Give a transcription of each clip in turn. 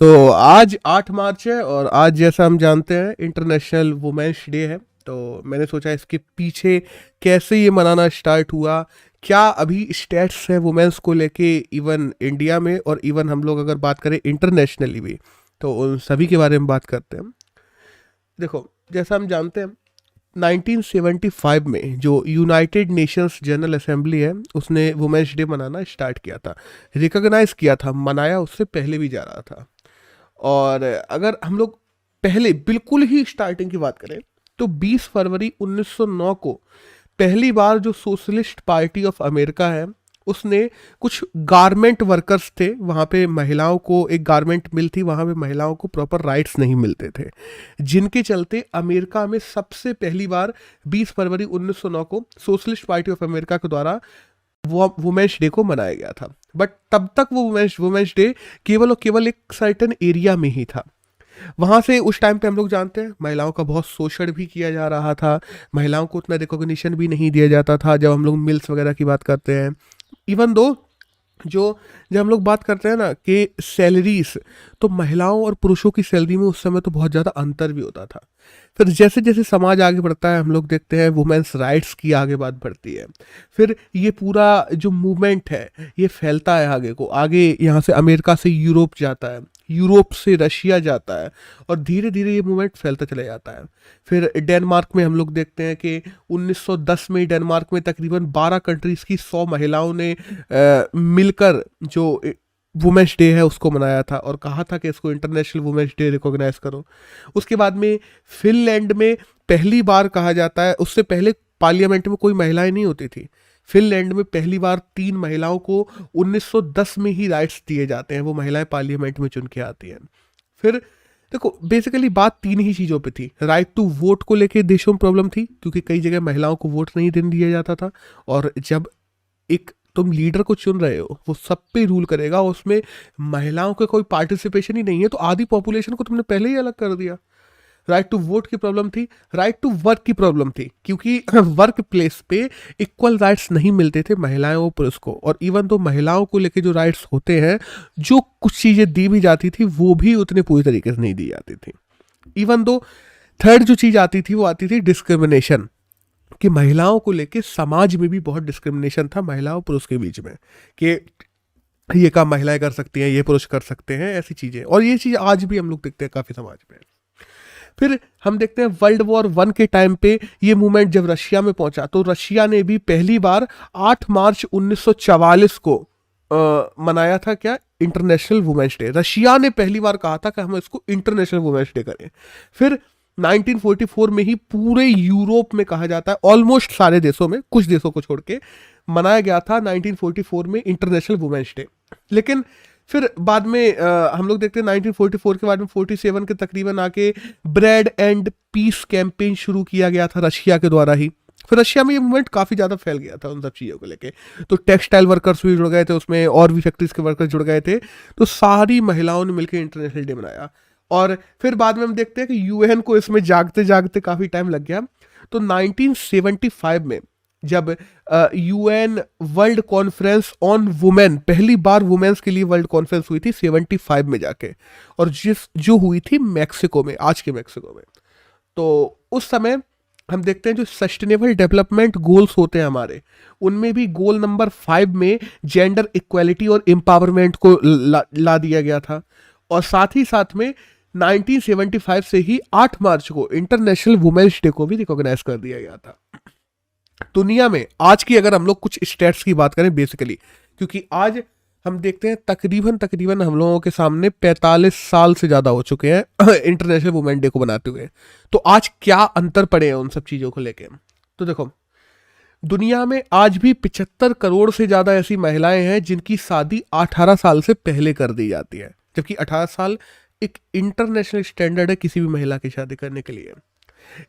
तो आज 8 मार्च है और आज जैसा हम जानते हैं इंटरनेशनल वुमेन्स डे है। तो मैंने सोचा इसके पीछे कैसे ये मनाना स्टार्ट हुआ, क्या अभी स्टेट्स है वुमेन्स को लेके इवन इंडिया में, और इवन हम लोग अगर बात करें इंटरनेशनली भी तो उन सभी के बारे में बात करते हैं। देखो, जैसा हम जानते हैं 1975 में जो यूनाइटेड नेशंस जनरल असेंबली है उसने वुमेन्स डे मनाना स्टार्ट किया था, रिकॉग्नाइज किया था, मनाया उससे पहले भी जा रहा था। और अगर हम लोग पहले बिल्कुल ही स्टार्टिंग की बात करें तो 20 फरवरी 1909 को पहली बार जो सोशलिस्ट पार्टी ऑफ अमेरिका है उसने कुछ गारमेंट वर्कर्स थे, वहाँ पे महिलाओं को एक गारमेंट मिल थी, वहाँ पे महिलाओं को प्रॉपर राइट्स नहीं मिलते थे, जिनके चलते अमेरिका में सबसे पहली बार 20 फरवरी 1909 को सोशलिस्ट पार्टी ऑफ अमेरिका के द्वारा वो वुमेन्स डे को मनाया गया था। बट तब तक वो वुमेन्स डे केवल और केवल एक सर्टेन एरिया में ही था। वहाँ से उस टाइम पे हम लोग जानते हैं महिलाओं का बहुत शोषण भी किया जा रहा था, महिलाओं को उतना रिकॉग्निशन भी नहीं दिया जाता था। जब हम लोग मिल्स वगैरह की बात करते हैं, इवन दो जो जब हम लोग बात करते हैं ना कि सैलरीज, तो महिलाओं और पुरुषों की सैलरी में उस समय तो बहुत ज़्यादा अंतर भी होता था। फिर जैसे जैसे समाज आगे बढ़ता है हम लोग देखते हैं वुमेन्स राइट्स की आगे बात बढ़ती है। फिर ये पूरा जो मूवमेंट है ये फैलता है आगे को, आगे यहाँ से अमेरिका से यूरोप जाता है, यूरोप से रशिया जाता है, और धीरे धीरे ये मूवमेंट फैलता चला जाता है। फिर डेनमार्क में हम लोग देखते हैं कि 1910 में डेनमार्क में तकरीबन 12 कंट्रीज़ की 100 महिलाओं ने मिलकर जो वुमेन्स डे है उसको मनाया था और कहा था कि इसको इंटरनेशनल वुमेन्स डे रिकॉग्नाइज करो। उसके बाद में फिनलैंड में पहली बार कहा जाता है, उससे पहले पार्लियामेंट में कोई महिलाएं नहीं होती थी, फिनलैंड में पहली बार 3 महिलाओं को 1910 में ही राइट्स दिए जाते हैं, वो महिलाएं पार्लियामेंट में चुन के आती हैं। फिर देखो बेसिकली बात 3 ही चीज़ों पे थी। राइट टू वोट को लेके देशों में प्रॉब्लम थी क्योंकि कई जगह महिलाओं को वोट नहीं देने दिया जाता था, और जब एक तुम लीडर को चुन रहे हो वो सब पे रूल करेगा, उसमें महिलाओं का कोई पार्टिसिपेशन ही नहीं है, तो आधी पॉपुलेशन को तुमने पहले ही अलग कर दिया। राइट टू वोट की प्रॉब्लम थी, राइट टू वर्क की प्रॉब्लम थी क्योंकि वर्क प्लेस पे इक्वल राइट्स नहीं मिलते थे महिलाओं और पुरुष को, और इवन तो महिलाओं को लेके जो राइट्स होते हैं, जो कुछ चीज़ें दी भी जाती थी वो भी उतने पूरी तरीके से नहीं दी जाती थी। इवन दो थर्ड जो चीज़ आती थी वो आती थी डिस्क्रिमिनेशन, कि महिलाओं को लेके समाज में भी बहुत डिस्क्रिमिनेशन था महिलाओं पुरुष के बीच में, कि ये काम महिलाएं कर सकती हैं, ये पुरुष कर सकते हैं, ऐसी चीज़ें। और ये चीज़ आज भी हम लोग देखते हैं काफ़ी समाज में। फिर हम देखते हैं वर्ल्ड वॉर 1 के टाइम पे ये मूवमेंट जब रशिया में पहुंचा तो रशिया ने भी पहली बार 8 मार्च 1944 को मनाया था क्या, इंटरनेशनल वुमेन्स डे। रशिया ने पहली बार कहा था कि हम इसको इंटरनेशनल वुमेन्स डे करें। फिर 1944 में ही पूरे यूरोप में कहा जाता है, ऑलमोस्ट सारे देशों में, कुछ देशों को छोड़ के मनाया गया था 1944 में इंटरनेशनल वुमेन्स डे। लेकिन फिर बाद में हम लोग देखते हैं 1944 के बाद में 47 के तकरीबन आके ब्रेड एंड पीस कैंपेन शुरू किया गया था रशिया के द्वारा ही। फिर रशिया में ये मूवमेंट काफ़ी ज़्यादा फैल गया था उन सब चीज़ों को लेके, तो टेक्सटाइल वर्कर्स भी जुड़ गए थे उसमें, और भी फैक्ट्रीज के वर्कर्स जुड़ गए थे, तो सारी महिलाओं ने मिलकर इंटरनेशनल डे मनाया। और फिर बाद में हम देखते हैं कि यूएन को इसमें जागते जागते काफ़ी टाइम लग गया। तो 1975 में जब UN world conference on women, पहली बार वुमेन्स के लिए वर्ल्ड कॉन्फ्रेंस हुई थी 75 में जाके, और जो हुई थी मैक्सिको में, आज के मैक्सिको में। तो उस समय हम देखते हैं जो सस्टेनेबल डेवलपमेंट गोल्स होते हैं हमारे, उनमें भी गोल नंबर 5 में जेंडर इक्वालिटी और एम्पावरमेंट को ला दिया गया था। और साथ ही साथ में 1975 से ही 8 मार्च को इंटरनेशनल वुमेन्स डे को भी रिकॉग्नाइज कर दिया गया था। दुनिया में आज की अगर हम लोग कुछ स्टेट्स की बात करें बेसिकली, क्योंकि आज हम देखते हैं तकरीबन हम लोगों के सामने 45 साल से ज़्यादा हो चुके हैं इंटरनेशनल वुमेन डे को बनाते हुए, तो आज क्या अंतर पड़े हैं उन सब चीज़ों को लेके। तो देखो दुनिया में आज भी 75 करोड़ से ज़्यादा ऐसी महिलाएं हैं जिनकी शादी 18 साल से पहले कर दी जाती है, जबकि 18 साल एक इंटरनेशनल स्टैंडर्ड है किसी भी महिला की शादी करने के लिए।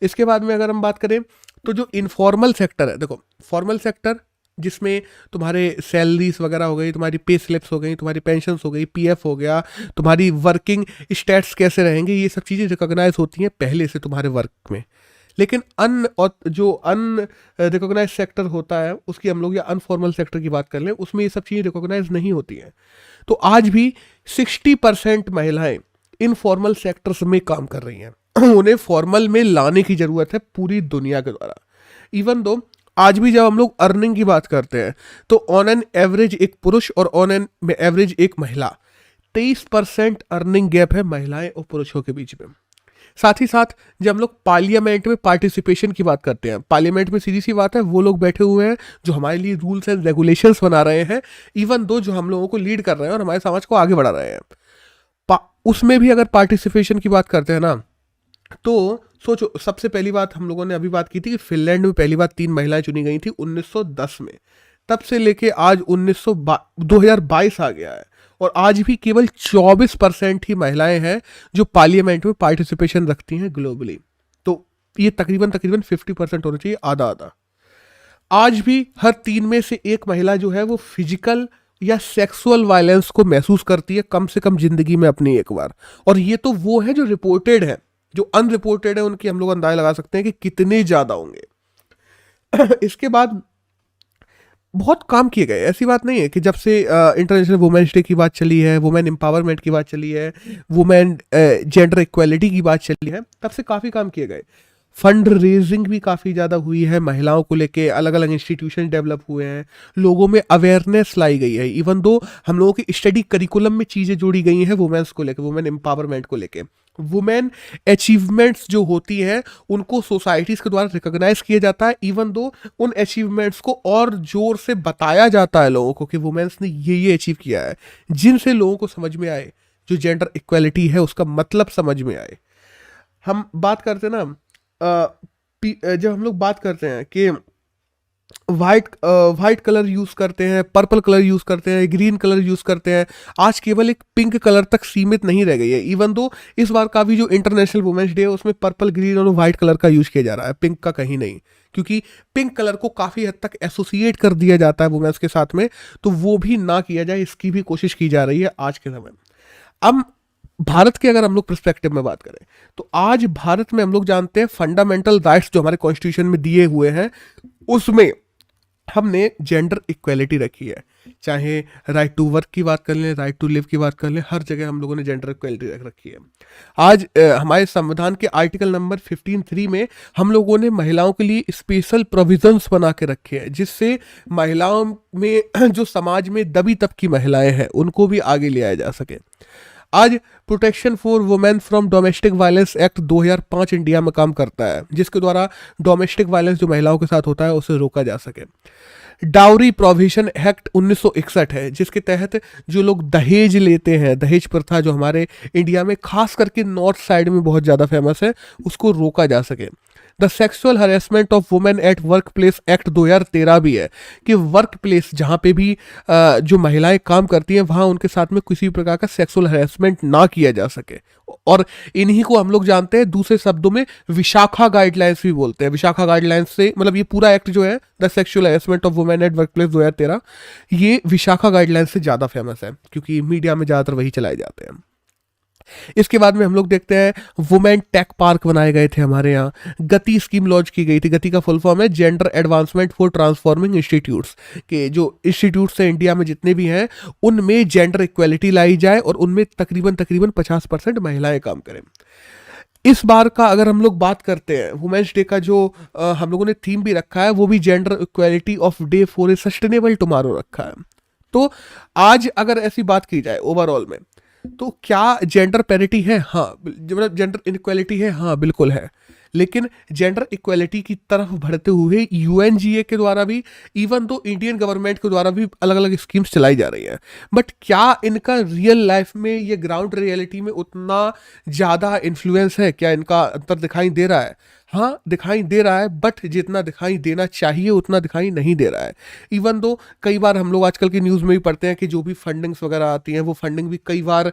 इसके बाद में अगर हम बात करें तो जो इनफॉर्मल सेक्टर है, देखो फॉर्मल सेक्टर जिसमें तुम्हारे सैलरीज वगैरह हो गई, तुम्हारी पे स्लिप्स हो गई, तुम्हारी पेंशन्स हो गई, पीएफ हो गया, तुम्हारी वर्किंग स्टेट्स कैसे रहेंगे, ये सब चीज़ें रिकॉग्नाइज होती हैं पहले से तुम्हारे वर्क में। लेकिन जो अन रिकॉग्नाइज सेक्टर होता है उसकी हम लोग, या अनफॉर्मल सेक्टर की बात कर लें, उसमें ये सब चीज़ें रिकॉग्नाइज नहीं होती हैं। तो आज भी 60% महिलाएं इनफॉर्मल सेक्टर्स में काम कर रही हैं। उन्हें फॉर्मल में लाने की जरूरत है पूरी दुनिया के द्वारा। इवन दो आज भी जब हम लोग अर्निंग की बात करते हैं तो ऑन एन एवरेज एक पुरुष और ऑन एन एवरेज एक महिला, 23% अर्निंग गैप है महिलाएं और पुरुषों के बीच में। साथ ही साथ जब हम लोग पार्लियामेंट में पार्टिसिपेशन की बात करते हैं, पार्लियामेंट में सीधी सी बात है वो लोग बैठे हुए हैं जो हमारे लिए रूल्स एंड रेगुलेशंस बना रहे हैं, इवन दो जो हम लोगों को लीड कर रहे हैं और हमारे समाज को आगे बढ़ा रहे हैं। उसमें भी अगर पार्टिसिपेशन की बात करते हैं ना, तो सोचो, सबसे पहली बात हम लोगों ने अभी बात की थी कि फिनलैंड में पहली बार 3 महिलाएं चुनी गई थी 1910 में। तब से लेके आज 2022 आ गया है और आज भी केवल 24% ही महिलाएं हैं जो पार्लियामेंट में पार्टिसिपेशन रखती हैं ग्लोबली। तो ये तकरीबन 50% होना चाहिए, आधा आधा। आज भी हर 3 में से एक महिला जो है वो फिजिकल या सेक्सुअल वायलेंस को महसूस करती है कम से कम जिंदगी में अपनी एक बार। और ये तो वो है जो रिपोर्टेड है, जो अनरिपोर्टेड है उनकी हम लोग अंदाजा लगा सकते हैं कि कितने ज्यादा होंगे। इसके बाद बहुत काम किए गए, ऐसी बात नहीं है कि जब से इंटरनेशनल वुमेन्स डे की बात चली है, वुमेन एम्पावरमेंट की बात चली है, वुमेन जेंडर इक्वालिटी की बात चली है, तब से काफ़ी काम किए गए। फंड रेजिंग भी काफ़ी ज़्यादा हुई है महिलाओं को लेके, अलग अलग इंस्टीट्यूशन डेवलप हुए हैं, लोगों में अवेयरनेस लाई गई है। इवन दो हम लोगों की स्टडी करिकुलम में चीज़ें जोड़ी गई हैं वुमेन्स को लेके, वुमेन एम्पावरमेंट को लेके। वुमेन अचीवमेंट्स जो होती हैं उनको सोसाइटीज़ के द्वारा रिकॉग्नाइज किया जाता है। इवन दो उन अचीवमेंट्स को और जोर से बताया जाता है लोगों को कि वुमेन्स ने ये अचीव किया है, जिनसे लोगों को समझ में आए, जो जेंडर इक्वालिटी है उसका मतलब समझ में आए। हम बात करते हैं ना, जब हम लोग बात करते हैं कि वाइट कलर यूज करते हैं, पर्पल कलर यूज करते हैं, ग्रीन कलर यूज करते हैं, आज केवल एक पिंक कलर तक सीमित नहीं रह गई है। इवन दो इस बार का भी जो इंटरनेशनल वुमेन्स डे है उसमें पर्पल, ग्रीन और व्हाइट कलर का यूज किया जा रहा है, पिंक का कहीं नहीं, क्योंकि पिंक कलर को काफी हद तक एसोसिएट कर दिया जाता है वुमेन्स के साथ में, तो वो भी ना किया जाए, इसकी भी कोशिश की जा रही है आज के समय में। अब भारत के अगर हम लोग पर्सपेक्टिव में बात करें तो आज भारत में हम लोग जानते हैं फंडामेंटल राइट्स जो हमारे कॉन्स्टिट्यूशन में दिए हुए हैं उसमें हमने जेंडर इक्वेलिटी रखी है। चाहे राइट टू वर्क की बात कर लें, राइट टू लिव की बात कर लें, हर जगह हम लोगों ने जेंडर इक्वेलिटी रख रखी है। आज हमारे संविधान के आर्टिकल नंबर 15(3) में हम लोगों ने महिलाओं के लिए स्पेशल प्रोविजंस बना के रखे हैं, जिससे महिलाओं में जो समाज में दबी तबकी महिलाएं हैं उनको भी आगे ले आया जा सके। आज protection for women from domestic violence act 2005 India में काम करता है, जिसके द्वारा डोमेस्टिक वायलेंस जो महिलाओं के साथ होता है उसे रोका जा सके। डाउरी प्रोविजन एक्ट 1961 है, जिसके तहत जो लोग दहेज लेते हैं, दहेज प्रथा जो हमारे इंडिया में खास करके नॉर्थ साइड में बहुत ज़्यादा फेमस है, उसको रोका जा सके। The sexual harassment of women at work place act 2013 भी है कि वर्क प्लेस जहाँ पे भी जो महिलाएं काम करती हैं वहाँ उनके साथ में किसी भी प्रकार का सेक्सुअल हरेसमेंट ना किया जा सके। और इन्हीं को हम लोग जानते हैं दूसरे शब्दों में विशाखा गाइडलाइंस भी बोलते हैं। विशाखा गाइडलाइंस से मतलब ये पूरा एक्ट जो है the sexual harassment of women at work place 2013, ये विशाखा गाइडलाइंस से ज़्यादा फेमस है क्योंकि मीडिया में ज़्यादातर वही चलाए जाते हैं। इसके बाद में हम लोग देखते हैं वुमेन टेक पार्क बनाए गए थे हमारे यहाँ, गति स्कीम लॉन्च की गई थी। गति का फुल फॉर्म है gender advancement for transforming institutes, के जो इंस्टीट्यूट्स हैं इंडिया में जितने भी हैं उनमें जेंडर इक्वेलिटी लाई जाए और उनमें तकरीबन 50% महिलाएं काम करें। इस बार का अगर हम लोग बात करते हैं वुमेन्स डे का, जो हम लोगों ने थीम भी रखा है वो भी gender equality of day for a sustainable tomorrow रखा है। तो आज अगर ऐसी बात की जाए ओवरऑल में, तो क्या जेंडर पैरिटी है? हाँ, मतलब जेंडर इनइक्वालिटी है? हाँ बिल्कुल है। लेकिन जेंडर इक्वालिटी की तरफ बढ़ते हुए यूएनजीए के द्वारा भी, इवन दो इंडियन गवर्नमेंट के द्वारा भी अलग अलग स्कीम्स चलाई जा रही हैं, बट क्या इनका रियल लाइफ में, ये ग्राउंड रियलिटी में उतना ज़्यादा इन्फ्लुएंस है? क्या इनका अंतर दिखाई दे रहा है? हाँ दिखाई दे रहा है, बट जितना दिखाई देना चाहिए उतना दिखाई नहीं दे रहा है। इवन दो कई बार हम लोग आजकल की न्यूज़ में भी पढ़ते हैं कि जो भी फंडिंग्स वगैरह आती हैं वो फंडिंग भी कई बार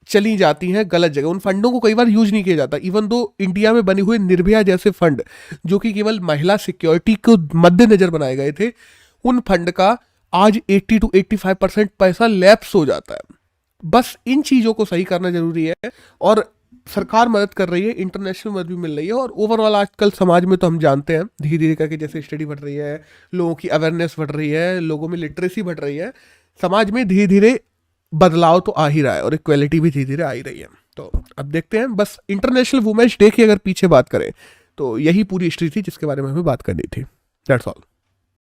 चली जाती हैं गलत जगह, उन फंडों को कई बार यूज नहीं किया जाता। इवन दो इंडिया में बने हुए निर्भया जैसे फंड जो कि केवल महिला सिक्योरिटी को मद्देनजर बनाए गए थे, उन फंड का आज 80 to 85% पैसा लैप्स हो जाता है। बस इन चीज़ों को सही करना जरूरी है और सरकार मदद कर रही है, इंटरनेशनल मदद भी मिल रही है, और ओवरऑल आजकल समाज में तो हम जानते हैं धीरे धीरे करके जैसे स्टडी बढ़ रही है, लोगों की अवेयरनेस बढ़ रही है, लोगों में लिटरेसी बढ़ रही है, समाज में धीरे धीरे बदलाव तो आ ही रहा है और इक्वेलिटी भी धीरे धीरे आ ही रही है। तो अब देखते हैं, बस इंटरनेशनल वुमेन्स डे की अगर पीछे बात करें तो यही पूरी हिस्ट्री थी जिसके बारे में हमें बात करनी थी। That's all.